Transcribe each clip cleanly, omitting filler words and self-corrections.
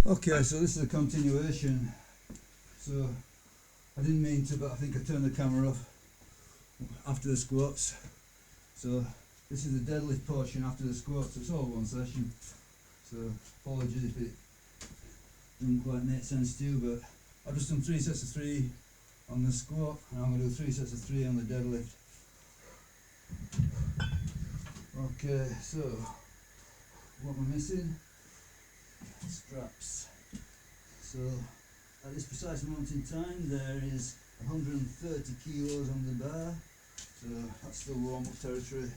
Okay, so this is a continuation. So I didn't mean to, but I think I turned the camera off after the squats. So this is the deadlift portion after the squats. It's all one session. So apologies if it doesn't quite make sense to you, but I've just done 3 sets of 3 on the squat, and I'm going to do 3 sets of 3 on the deadlift. Okay, so what am I missing? Straps. So at this precise moment in time there is 130 kilos on the bar, so that's still warm-up territory.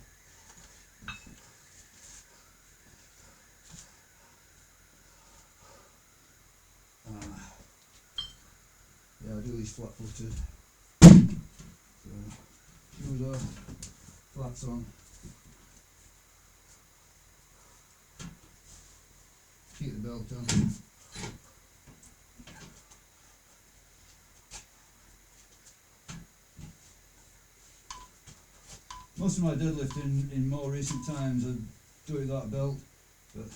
Yeah, I do these flat-footed. So shoes off, flats on. Keep the belt on. Most of my deadlifting in more recent times I do it without a belt, but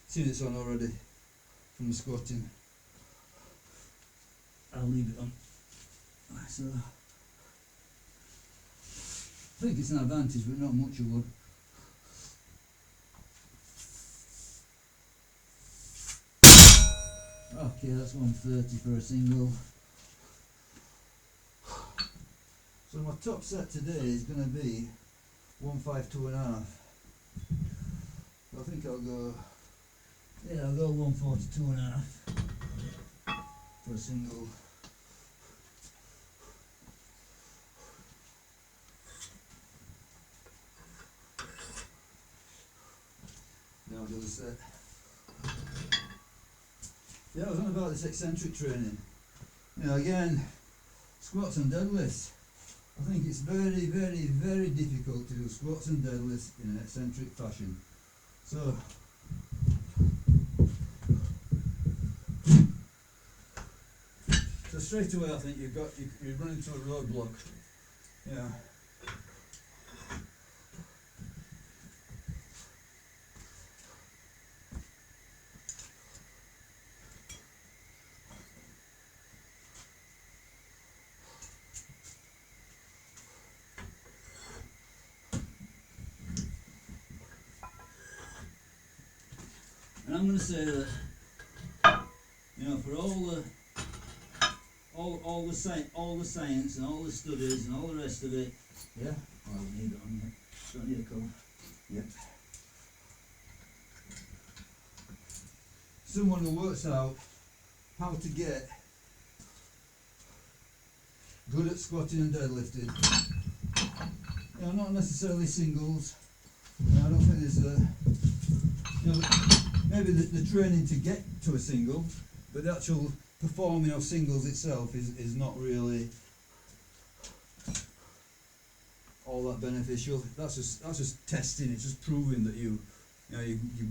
seeing it's on already from the squatting, I'll leave it on. So I think it's an advantage, but not much of one. Okay, that's 130 for a single. So my top set today is going to be 152.5. I think I'll go 142.5 for a single. Then I'll do the set. Yeah, I was on about this eccentric training. You know, again, squats and deadlifts. I think it's very, very, very difficult to do squats and deadlifts in an eccentric fashion. So straight away I think you're running into a roadblock. Yeah. And I'm going to say that, you know, for all the science and all the studies and all the rest of it, yeah. Oh, I don't need it on yet. Don't need a cover. Yep. Someone who works out how to get good at squatting and deadlifting. You know, not necessarily singles. You know, I don't think there's a. You know, maybe the training to get to a single, but the actual performing of singles itself is not really all that beneficial. That's just testing. It's just proving that you've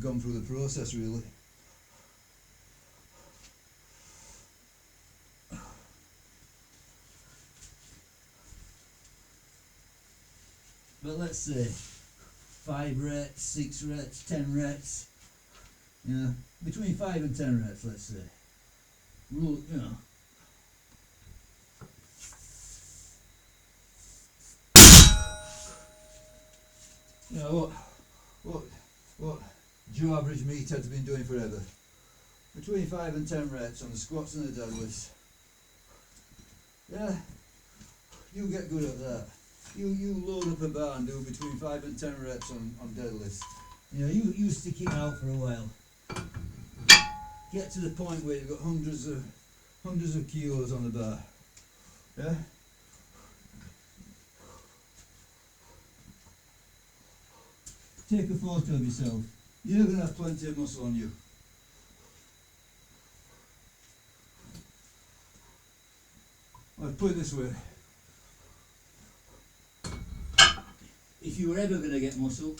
gone through the process really. But let's say 5 reps, 6 reps, 10 reps. You know, between 5 and 10 reps, let's say. Rule, you know. You know what Joe average meathead's been doing forever. Between 5 and 10 reps on the squats and the deadlifts. Yeah, you get good at that. You load up a bar and do between 5 and 10 reps on deadlifts. You know, you stick it out for a while. Get to the point where you've got hundreds of kilos on the bar. Yeah? Take a photo of yourself. You're going to have plenty of muscle on you. I'll put it this way. If you were ever going to get muscle,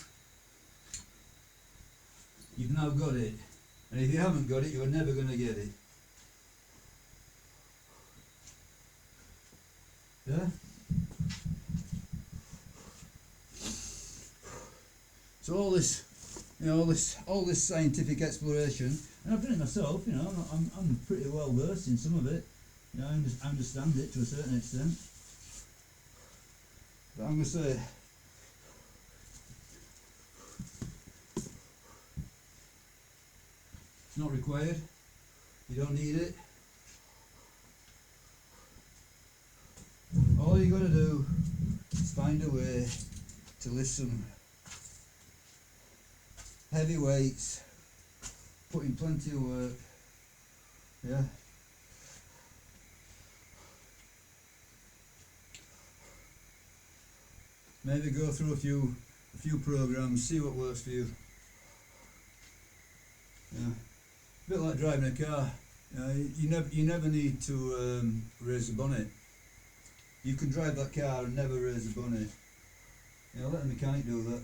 you've now got it. And if you haven't got it, you're never going to get it. Yeah? So all this, you know, all this scientific exploration, And I've done it myself, you know, I'm pretty well versed in some of it. You know, I understand it to a certain extent. But I'm going to say, it's not required. You don't need it. All you got to do is find a way to lift some heavy weights, put in plenty of work, yeah. Maybe go through a few programs, see what works for you. Yeah, a bit like driving a car. You never need to raise the bonnet. You can drive that car and never raise the bonnet. You know, let the mechanic do that.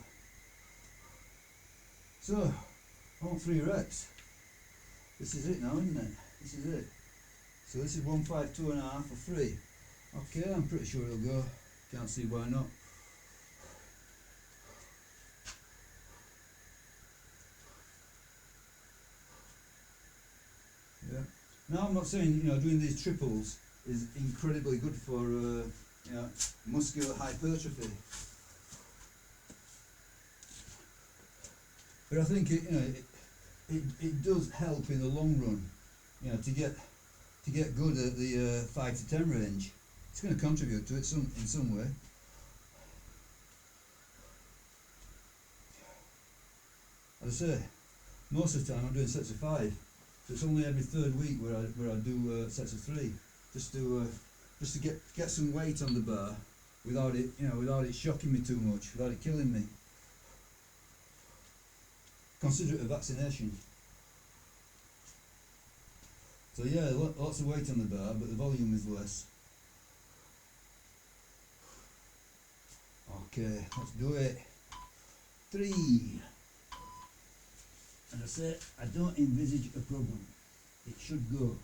So, I want 3 reps. This is it now, isn't it? This is it. So this is 152.5 for 3. Okay, I'm pretty sure it'll go. Can't see why not. Yeah. Now I'm not saying, you know, doing these triples is incredibly good for you know, muscular hypertrophy. But I think it, you know, it does help in the long run, you know, to get good at the 5 to 10 range. It's going to contribute to it in some way. As I say, most of the time I'm doing sets of 5, so it's only every 3rd week where I do sets of 3, just to get some weight on the bar without it, you know, without it shocking me too much, without it killing me. Consider it a vaccination. So yeah, lots of weight on the bar, but the volume is less. Okay, let's do it. 3. And I say, I don't envisage a problem. It should go.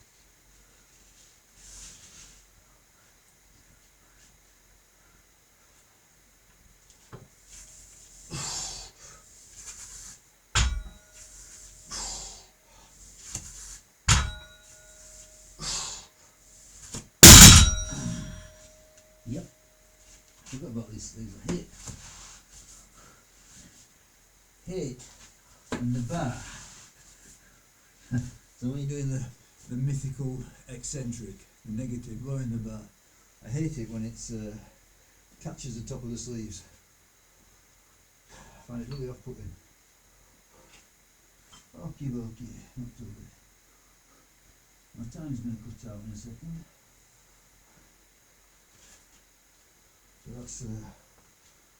Yep. Forgot about these things. Hit and the bar. So when you're doing the mythical eccentric, the negative, lowering the bar, I hate it when it's catches the top of the sleeves. I find it really off-putting. Okie dokie, not too good. My time's going to cut out in a second. So that's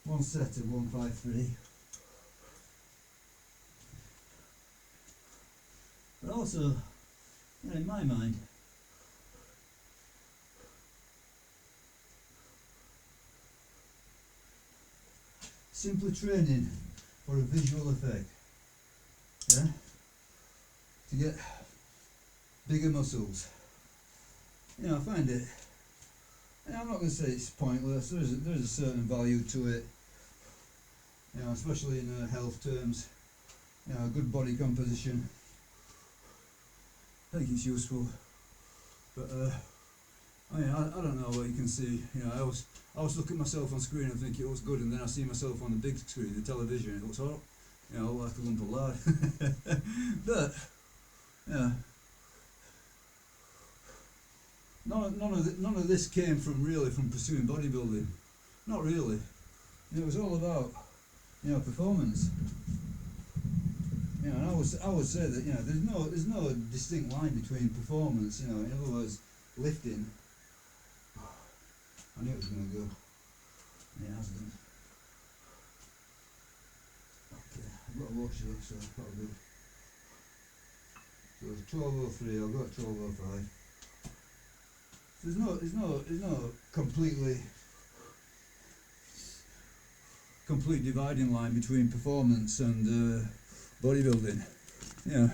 one set of 153. But also, you know, in my mind, simply training for a visual effect, yeah, to get bigger muscles. You know, I find it, you know, I'm not going to say it's pointless. There's a certain value to it, you know, especially in health terms. You know, a good body composition. I think it's useful, but I mean, I don't know what you can see. You know, I always look at myself on screen and think it looks good, and then I see myself on the big screen, the television, it looks all, you know, like a lump of lard. But yeah, none of this came from pursuing bodybuilding. Not really. You know, it was all about, you know, performance. You know, and I would say that, you know, there's no distinct line between performance. You know, in other words, lifting. I knew it was going to go. And it hasn't. Okay, I've got to watch it, so that'll do. So it's 12:03. I'll go at 12:05. So there's no complete dividing line between performance and bodybuilding. You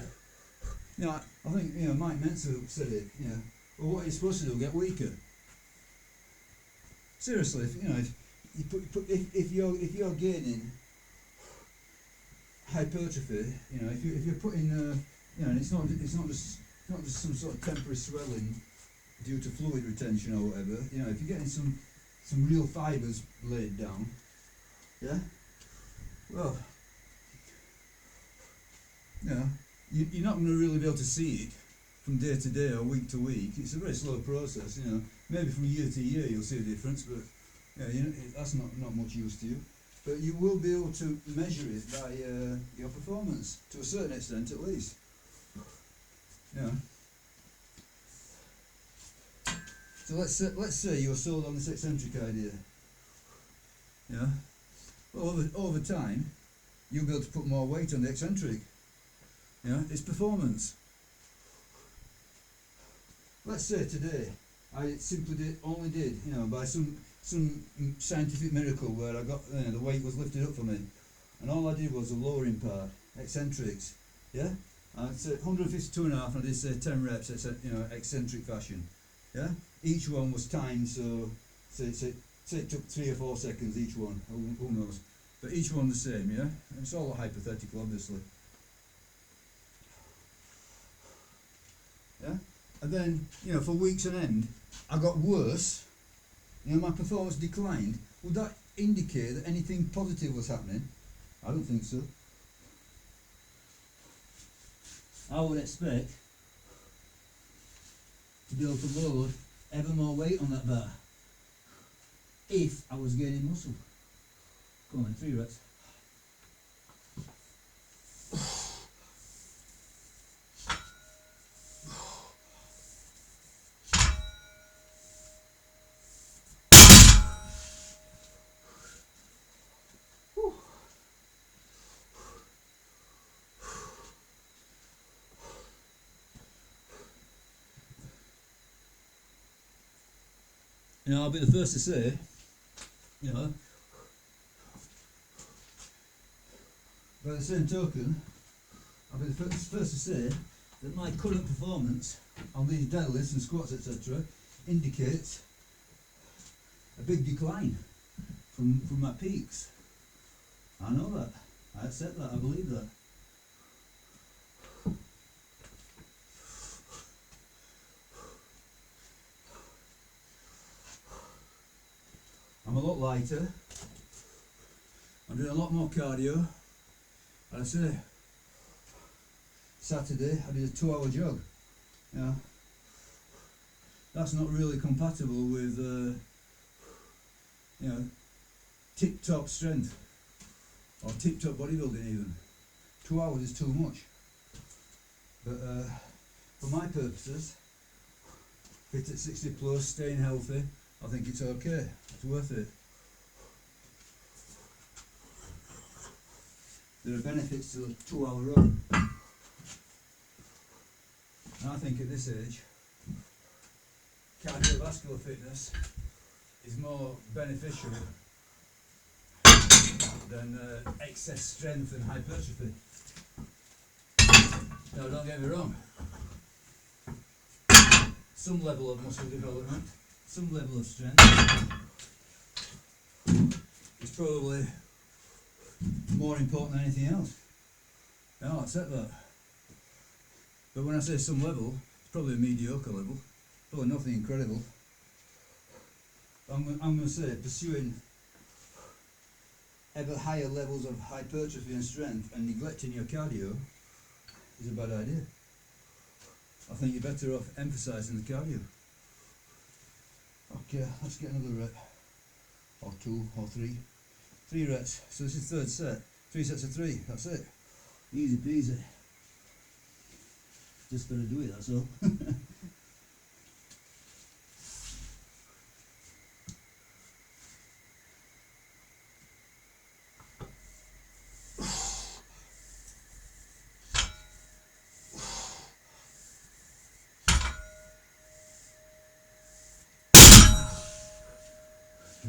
know, I think, you know, Mike Menzer said it. You know, well, what are you supposed to do? Get weaker? Seriously, if, you know, if you're gaining hypertrophy, you know, if you're putting you know, and it's not just some sort of temporary swelling due to fluid retention or whatever. You know, if you're getting some real fibres laid down, yeah, well, you know, you're not going to really be able to see it from day to day or week to week. It's a very slow process, you know. Maybe from year to year you'll see a difference, but yeah, you know, that's not much use to you. But you will be able to measure it by your performance to a certain extent, at least. You know. So let's say you're sold on this eccentric idea. Yeah. Well, over time, you'll be able to put more weight on the eccentric. Yeah, it's performance. Let's say today I simply only did, you know, by some scientific miracle where I got, the weight was lifted up for me, and all I did was a lowering part, eccentrics. Yeah, I'd say 152.5, and I did say 10 reps, eccentric fashion. Yeah, each one was timed, so say it took 3 or 4 seconds each one. Who knows? But each one the same. Yeah, and it's all hypothetical, obviously. Yeah, and then, you know, for weeks on end, I got worse. You know, my performance declined. Would that indicate that anything positive was happening? I don't think so. I would expect to be able to load ever more weight on that bar if I was gaining muscle. Go on, 3 reps. You know, I'll be the first to say, you know, by the same token, I'll be the first to say that my current performance on these deadlifts and squats, etc., indicates a big decline from my peaks. I know that. I accept that. I believe that. I'm a lot lighter. I'm doing a lot more cardio. And I say, Saturday I did a 2-hour jog. Yeah, that's not really compatible with you know, tip-top strength or tip-top bodybuilding even. 2 hours is too much. But for my purposes, fit at 60 plus, staying healthy, I think it's okay. It's worth it. There are benefits to a 2-hour run. And I think at this age, cardiovascular fitness is more beneficial than excess strength and hypertrophy. No, don't get me wrong. Some level of muscle development, some level of strength is probably more important than anything else. Yeah, I'll accept that. But when I say some level, it's probably a mediocre level, probably nothing incredible. I'm going to say pursuing ever higher levels of hypertrophy and strength and neglecting your cardio is a bad idea. I think you're better off emphasising the cardio. Okay, let's get another rep, or 2 or 3. 3 reps, so this is third set. 3 sets of 3, that's it. Easy peasy. Just gotta do it, that's all.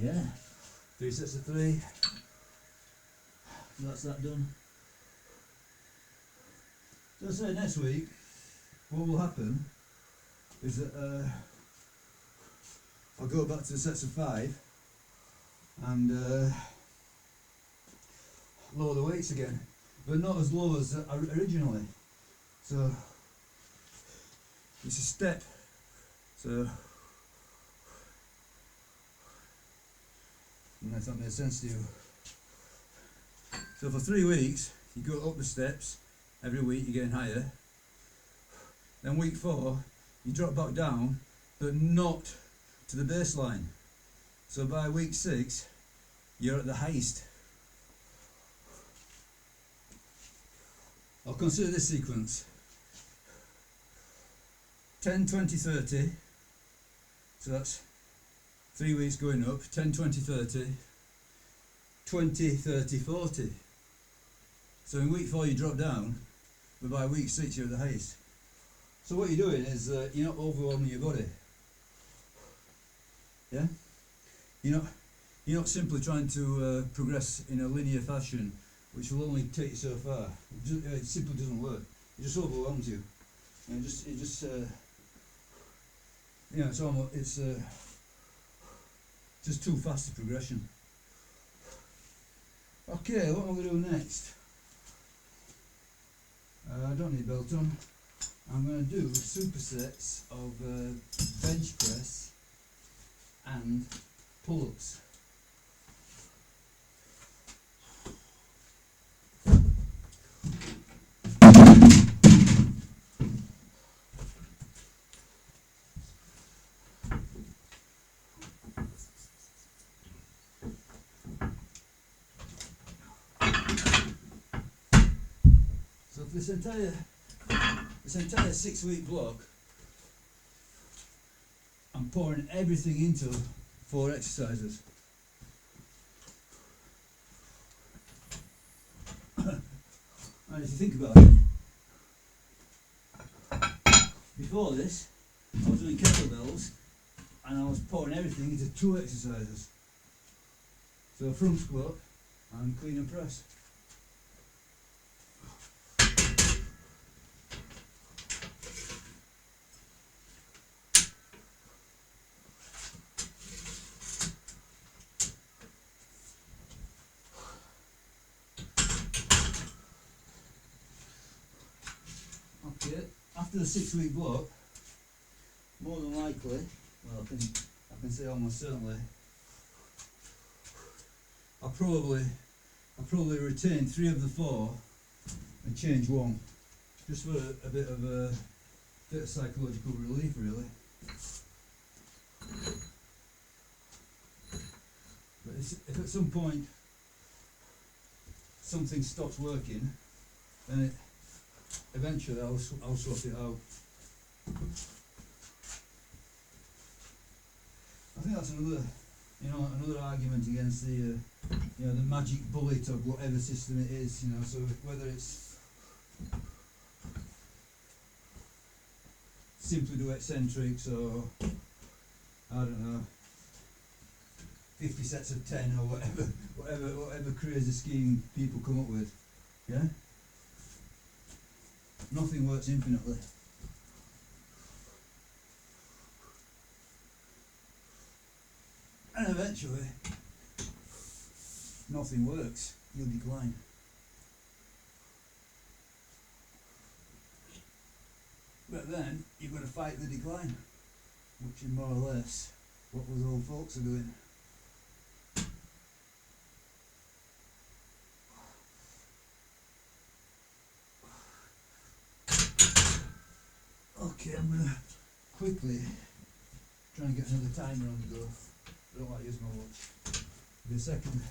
Yeah, 3 sets of 3. So that's that done. So I say next week, what will happen is that I'll go back to the sets of 5 and lower the weights again, but not as low as originally. So it's a step. So unless that makes sense to you. So for 3 weeks you go up the steps. Every week you're getting higher. Then week 4 you drop back down, but not to the baseline. So by week 6 you're at the highest. I'll consider this sequence: 10, 20, 30. So that's 3 weeks going up. 10, 20, 30. 20, 30, 40. So in week 4 you drop down, but by week 6 you're at the highest. So what you're doing is you're not overwhelming your body. Yeah? You're not simply trying to progress in a linear fashion, which will only take you so far. It simply doesn't work. It just overwhelms you. And it's just too fast a progression. Okay, what am I going to do next? I don't need belt on. I'm going to do supersets of bench press and pull-ups. So for this entire 6-week block, I'm pouring everything into 4 exercises. And if you think about it, before this, I was doing kettlebells and I was pouring everything into 2 exercises. So front squat and clean and press. Okay, after the 6-week block, more than likely, well I can say almost certainly, I'll probably retain 3 of the 4 and change 1, just for a bit of psychological relief, really. But if at some point something stops working, then eventually I'll swap it out. I think that's another argument against the the magic bullet of whatever system it is. So whether it's simply do eccentrics or I don't know, 50 sets of 10 or whatever crazy scheme people come up with. Yeah. Nothing works infinitely. And eventually, nothing works, you'll decline. But then, you've got to fight the decline, which is more or less what those old folks are doing. Okay, I'm going to quickly try and get another timer on the go. I don't like to use my watch. Give me a second.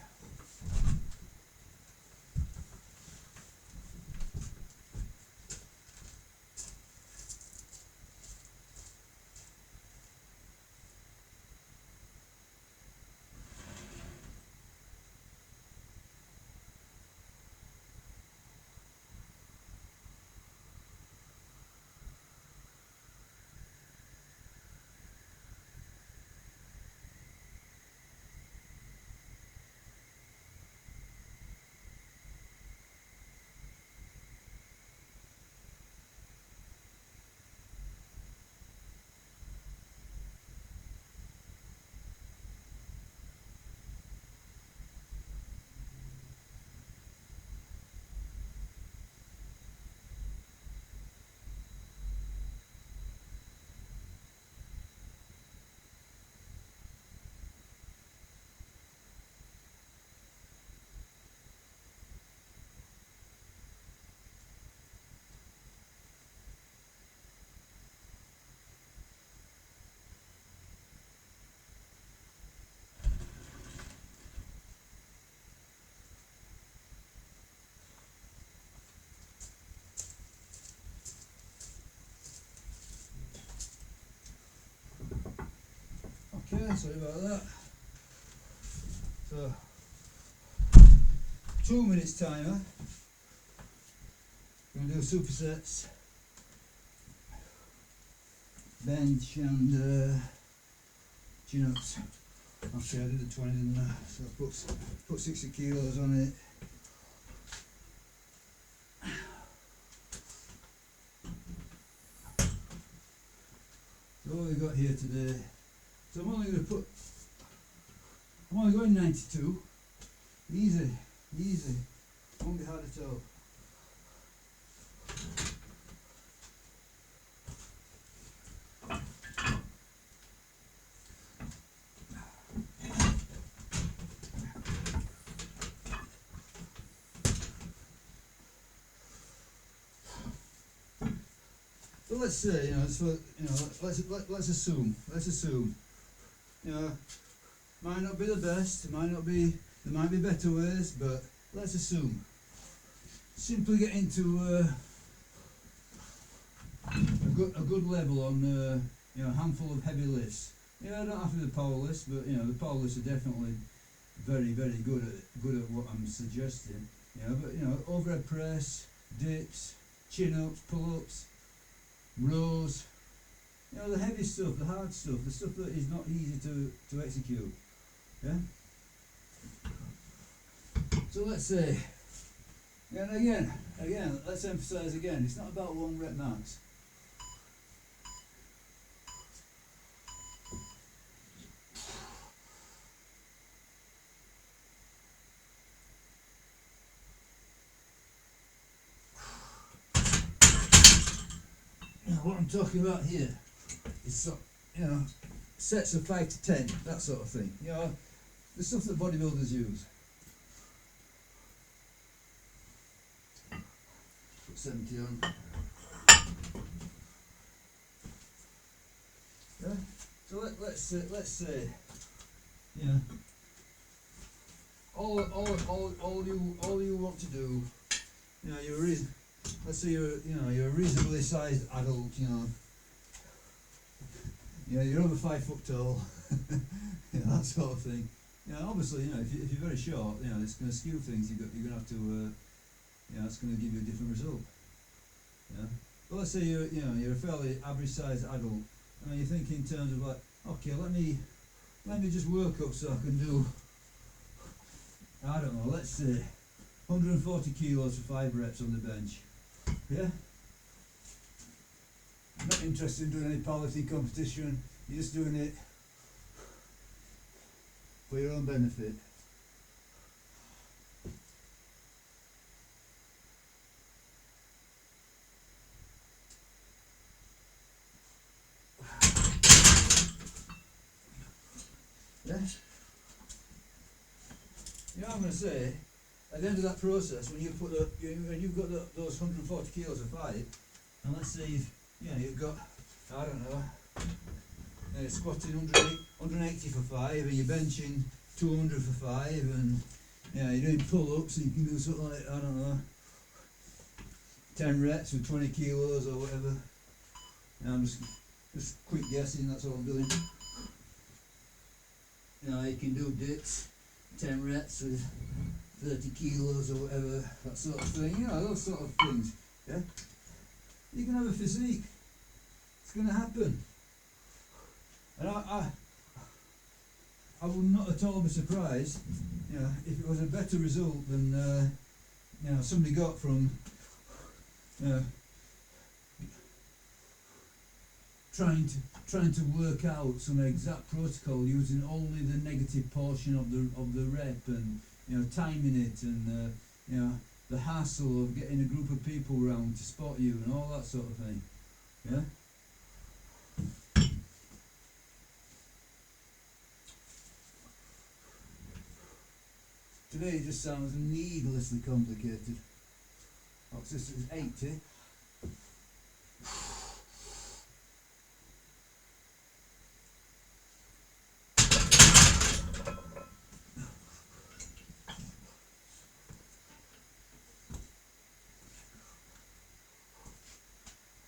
Yeah, sorry about that. So 2 minutes timer. We're going to do supersets, bench and chin-ups. Actually I did the 20 didn't I? So I put 60 kilos on it. So what we got here today, so I'm only going 92, easy, won't be hard at all. So let's say, let's assume, might not be the best, there might be better ways, but let's assume. Simply get into a good level on a handful of heavy lifts. I don't have to do the power lifts, but the power lifts are definitely very good at what I'm suggesting. But overhead press, dips, chin-ups, pull-ups, rows, the heavy stuff, the hard stuff, the stuff that is not easy to execute. Yeah. So let's say, and again, let's emphasise again, it's not about 1 rep max. What I'm talking about here is sets of 5 to 10, that sort of thing. The stuff that bodybuilders use. Put 70 on. Yeah. So let's say, all you want to do, let's say you're a reasonably sized adult, you're over 5 foot tall, that sort of thing. Obviously, if you're very short, it's going to skew things. You're going to have to, it's going to give you a different result. But let's say you're a fairly average sized adult, and you think in terms of like, okay, let me just work up so I can do, I don't know, let's say 140 kilos for 5 reps on the bench. Yeah. I'm not interested in doing any powerlifting competition. You're just doing it for your own benefit. Yeah. I'm going to say, at the end of that process, when you've got those 140 kilos of 5, and let's say you've got, I don't know, squatting 180 for 5, and you're benching 200 for 5, and you're doing pull-ups, and you can do something like, I don't know, 10 reps with 20 kilos or whatever. I'm just quick guessing, that's all I'm doing. You can do dips, 10 reps with 30 kilos or whatever, that sort of thing, those sort of things. Yeah, you can have a physique. It's going to happen. And I would not at all be surprised, if it was a better result than somebody got from trying to work out some exact protocol using only the negative portion of the rep, and timing it, and the hassle of getting a group of people around to spot you and all that sort of thing. Yeah. Today it just sounds needlessly complicated. Oxygen is 80.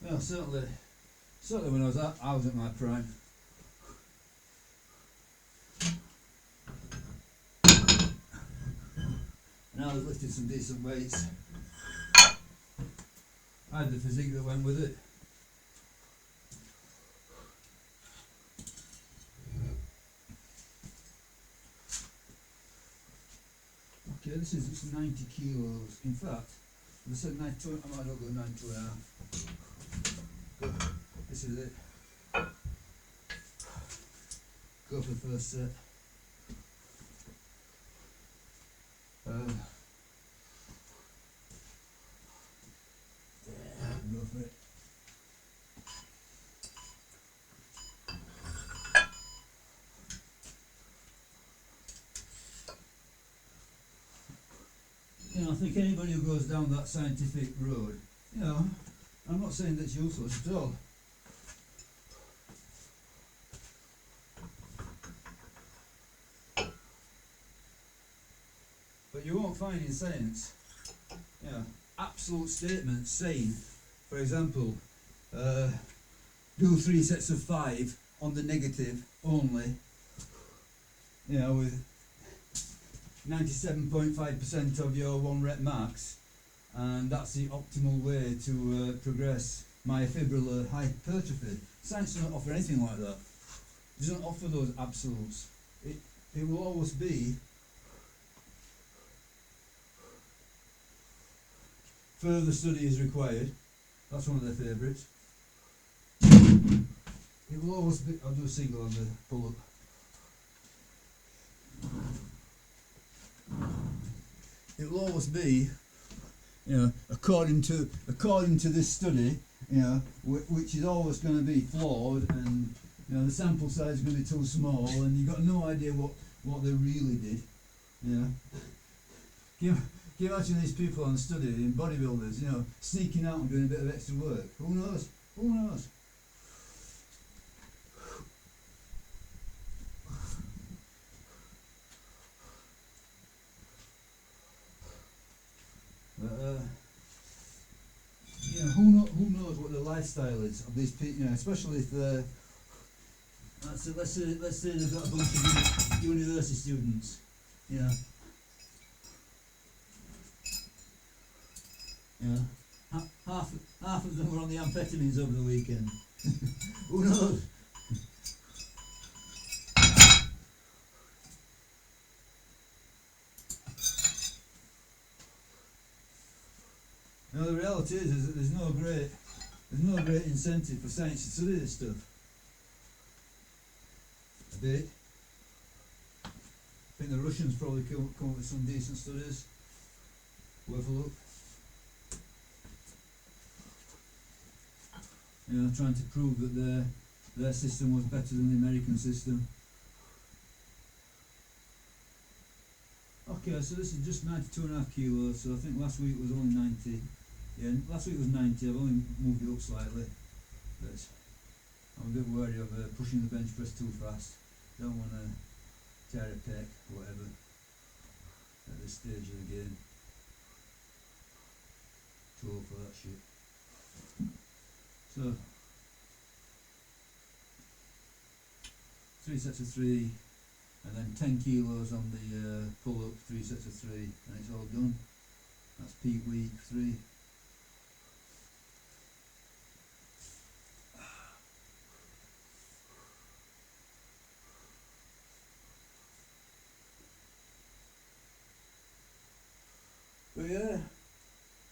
Well, certainly when I was at my prime, I was lifting some decent weights. I had the physique that went with it. Okay, this is 90 kilos. In fact, if I said 92, I might not go 92 and a half. Go. This is it. Go for the first set. Go for it. You know, I think anybody who goes down that scientific road, you know, I'm not saying that's useless at all. But you won't find in science, you know, absolute statements saying, for example, do 3 sets of 5 on the negative only, you know, with 97.5% of your 1 rep max, and that's the optimal way to progress myofibrillar hypertrophy. Science doesn't offer anything like that. It doesn't offer those absolutes. It will always be further study is required. That's one of their favourites. It will always be. I'll do a single on the pull-up. It will always be, you know, according to this study, you know, which is always going to be flawed, and you know the sample size is going to be too small, and you've got no idea what they really did. You know, can you imagine these people on study in bodybuilders, you know, sneaking out and doing a bit of extra work? Who knows? Who knows? You know, who knows what the lifestyle is of these people? You know, especially if they're, let's say they've got a bunch of university students. You know, half of them were on the amphetamines over the weekend. Who knows? No, the reality is that there's no great incentive for science to study this stuff. A bit. I think the Russians probably come up with some decent studies. Worth a look. You know, trying to prove that their system was better than the American system. Okay, so this is just 92.5 kilos, so I think last week was only 90. Yeah, last week was 90, I've only moved it up slightly, but I'm a bit wary of pushing the bench press too fast. Don't want to tear a pec or whatever at this stage of the game. Too old for that shit. So, 3 sets of 3, and then 10 kilos on the pull-up, 3 sets of 3, and it's all done. That's peak week 3. But yeah,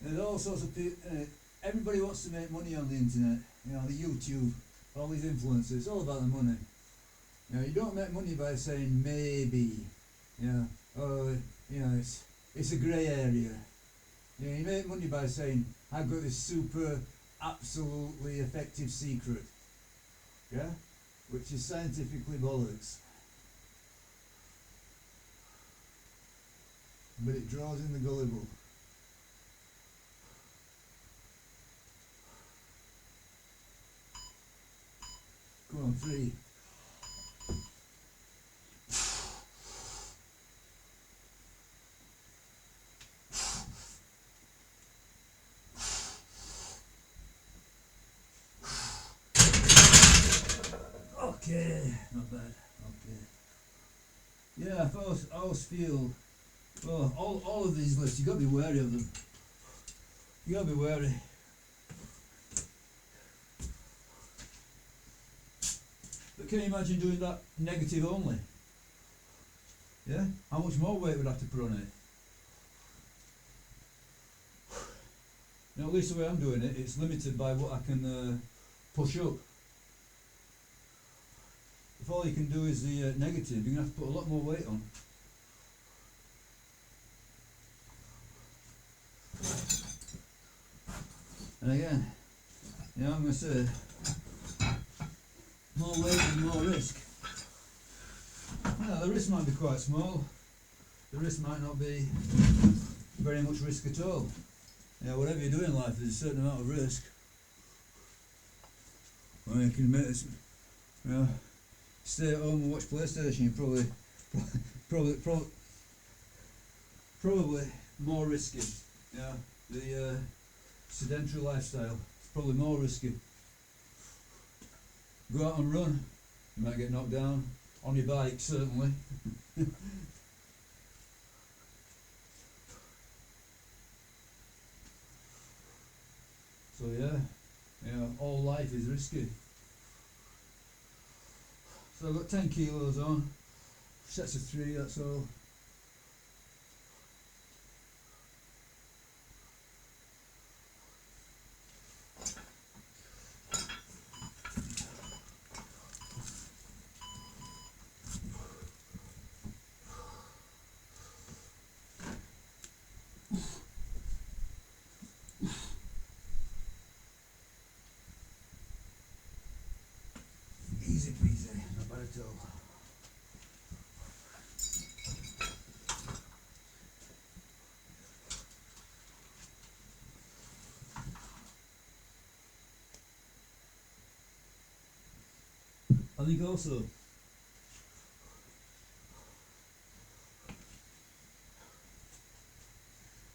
there's all sorts of people. Everybody wants to make money on the internet. You know, the YouTube, all these influencers. It's all about the money. You know, you don't make money by saying maybe. You know, oh, you know, it's a grey area. You know, you make money by saying I've got this super, absolutely effective secret. Yeah, which is scientifically bollocks. But it draws in the gullible. Come on, 3. Okay, not bad. Okay. Yeah, I always feel Well, all of these lifts, you've got to be wary of them. You've got to be wary. But can you imagine doing that negative only? Yeah? How much more weight would I have to put on it? Now, at least the way I'm doing it, it's limited by what I can push up. If all you can do is the negative, you're going to have to put a lot more weight on. And again, you know, I'm going to say, more weight and more risk. Yeah, the risk might be quite small. The risk might not be very much risk at all. Yeah, whatever you do in life, there's a certain amount of risk. Well, you can admit it's, you know, stay at home and watch PlayStation. You're probably more risky. Yeah, the sedentary lifestyle is probably more risky. Go out and run, you might get knocked down. On your bike, certainly. So yeah, all life is risky. So I've got 10 kilos on, sets of 3, that's all. Easy peasy, not bad at all. I think also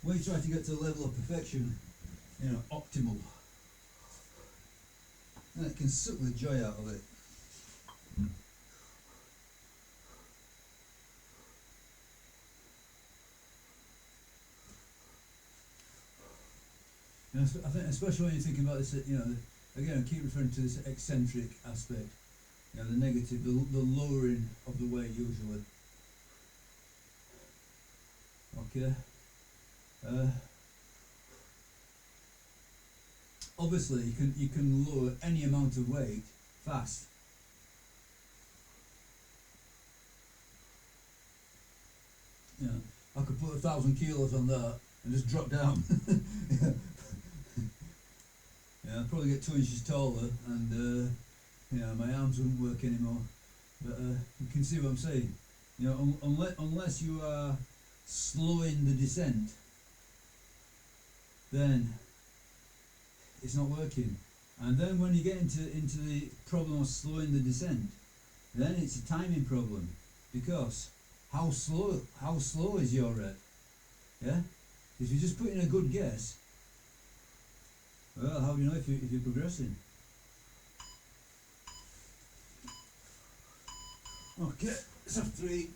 when you try to get to a level of perfection, you know, optimal, then it can suck the joy out of it. And I think, especially when you're thinking about this, you know, again, I keep referring to this eccentric aspect, you know, the negative, the lowering of the weight usually. Okay. Obviously, you can lower any amount of weight fast. You know, I could put 1,000 kilos on that and just drop down. Yeah. Yeah, I'd probably get 2 inches taller, and you know, my arms wouldn't work anymore. But you can see what I'm saying. You know, unless you are slowing the descent, then it's not working. And then when you get into the problem of slowing the descent, then it's a timing problem, because how slow is your rep? Yeah, if you just put in a good guess, well, how do you know if you're progressing? Okay, let's have 3.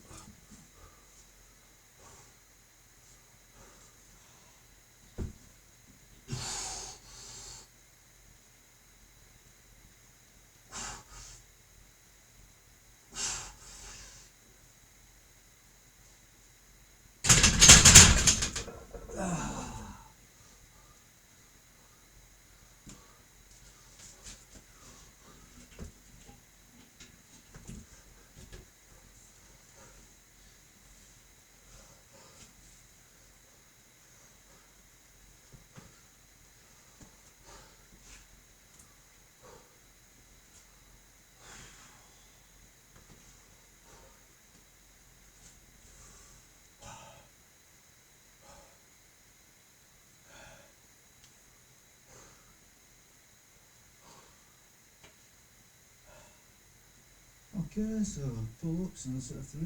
Okay, so pull-ups and a set of 3.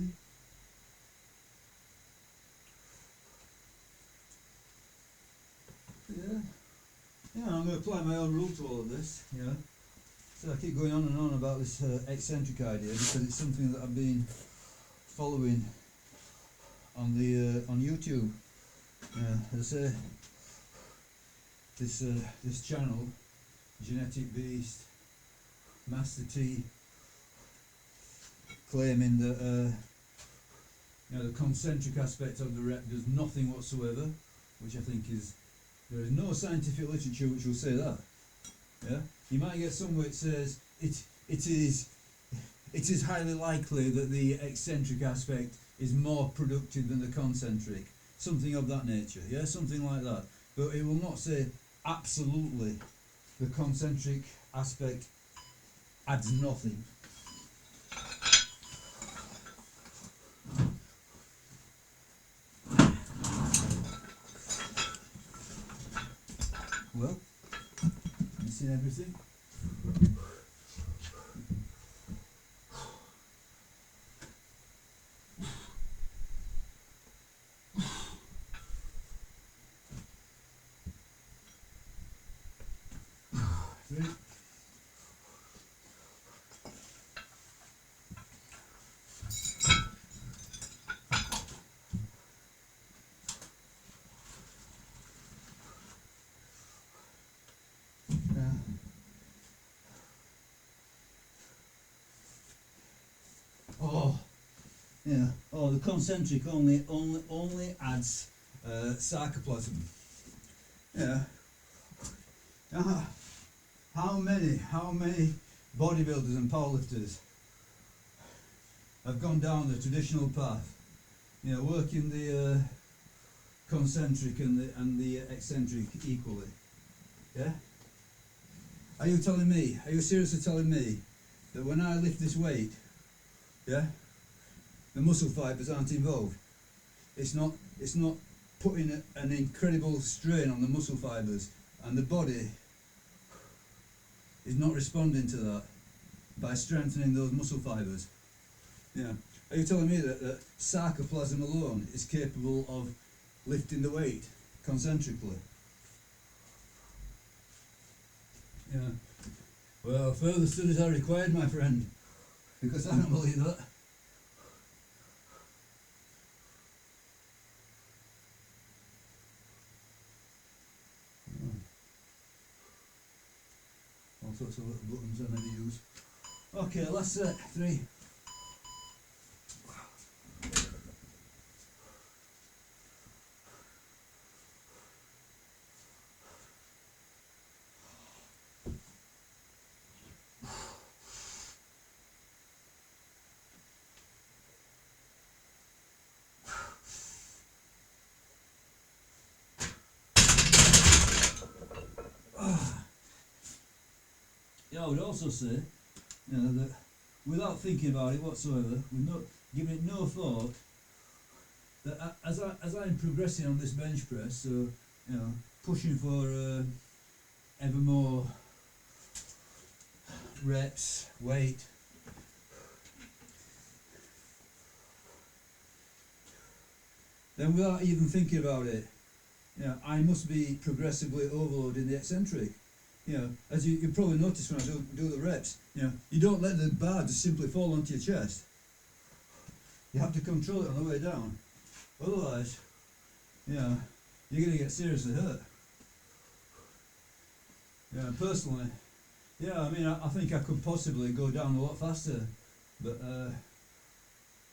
Yeah, I'm going to apply my own rule to all of this, you know. So I keep going on and on about this eccentric idea, because it's something that I've been following on the on YouTube. As I say, this channel, Genetic Beast, Master T, claiming that the concentric aspect of the rep does nothing whatsoever, which I think there is no scientific literature which will say that. Yeah, you might get some which says it is highly likely that the eccentric aspect is more productive than the concentric, something of that nature. Yeah, something like that. But it will not say absolutely the concentric aspect adds nothing. Well, you seen everything? Three. Oh, yeah. Oh, the concentric only adds sarcoplasm. Yeah. How many bodybuilders and powerlifters have gone down the traditional path? Working the concentric and the eccentric equally. Yeah. Are you seriously telling me that when I lift this weight, yeah, the muscle fibers aren't involved? It's not putting an incredible strain on the muscle fibers, and the body is not responding to that by strengthening those muscle fibers. Yeah. Are you telling me that sarcoplasm alone is capable of lifting the weight concentrically? Yeah. Well, further studies are required, my friend, because I don't believe that. All sorts of little buttons I never use. Okay, last set, 3. I would also say, that without thinking about it whatsoever, with giving it no thought, that as I'm progressing on this bench press, so pushing for ever more reps, weight, then without even thinking about it, I must be progressively overloading the eccentric. As you probably notice when I do the reps, you don't let the bar just simply fall onto your chest. You have to control it on the way down. Otherwise, you're going to get seriously hurt. Personally, I think I could possibly go down a lot faster, but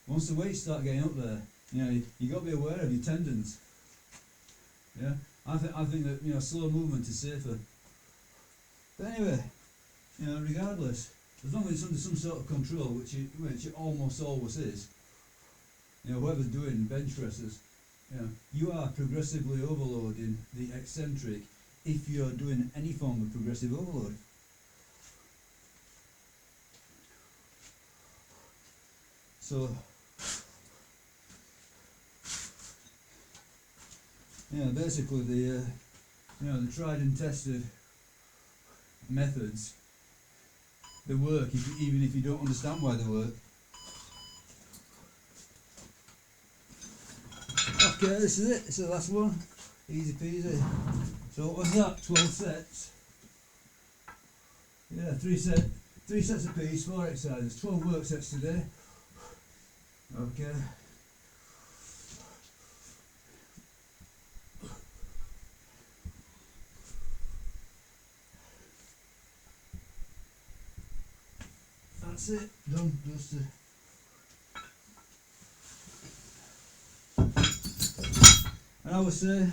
once the weights start getting up there, you got to be aware of your tendons. Yeah, I think that slow movement is safer. But anyway, regardless, as long as it's under some sort of control, which it almost always is, whoever's doing bench presses, you are progressively overloading the eccentric if you're doing any form of progressive overload. So, basically the tried and tested methods, they work even if you don't understand why they work. Okay, this is it. This is the last one. Easy peasy. So what was that? 12 sets. Yeah, 3 sets a piece, 4 exercises, 12 work sets today. Okay. That's it, done, dusted. And I would say,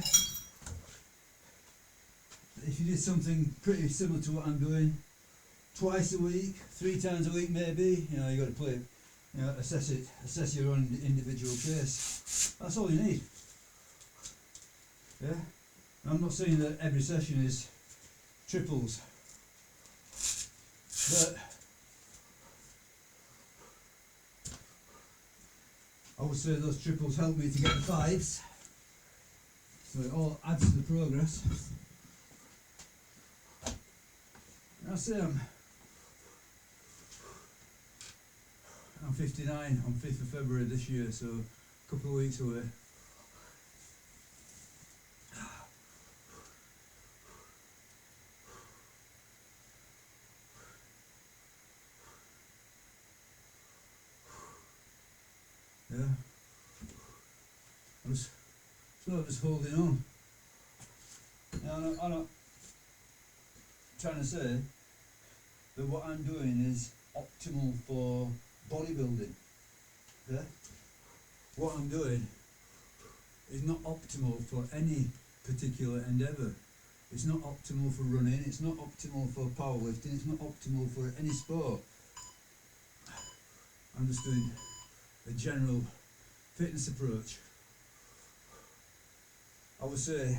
if you did something pretty similar to what I'm doing, twice a week, 3 times a week maybe, you know, you got to play it, you know, assess your own individual case. That's all you need. Yeah? And I'm not saying that every session is triples, but I would say those triples help me to get the 5s, so it all adds to the progress. And I say I'm 59 on 5th of February this year, so a couple of weeks away. Yeah, I'm just sort of just holding on. Now, I'm not trying to say that what I'm doing is optimal for bodybuilding. Yeah, what I'm doing is not optimal for any particular endeavour. It's not optimal for running, it's not optimal for powerlifting, it's not optimal for any sport. I'm just doing a general fitness approach. I would say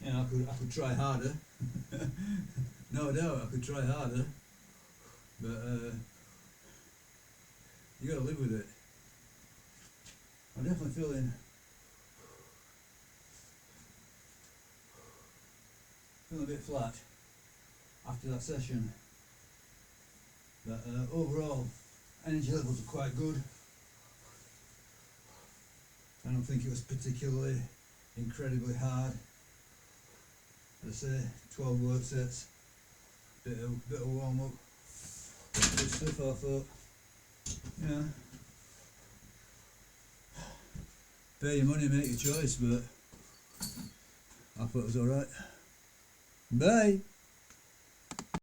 you know, I could try harder. No doubt I could try harder, but you gotta live with it. I'm definitely feeling a bit flat after that session, but overall energy levels are quite good. I don't think it was particularly incredibly hard. As I say, 12 word sets, bit of warm up, good stuff I thought. Yeah, pay your money, make your choice, but I thought it was alright. Bye!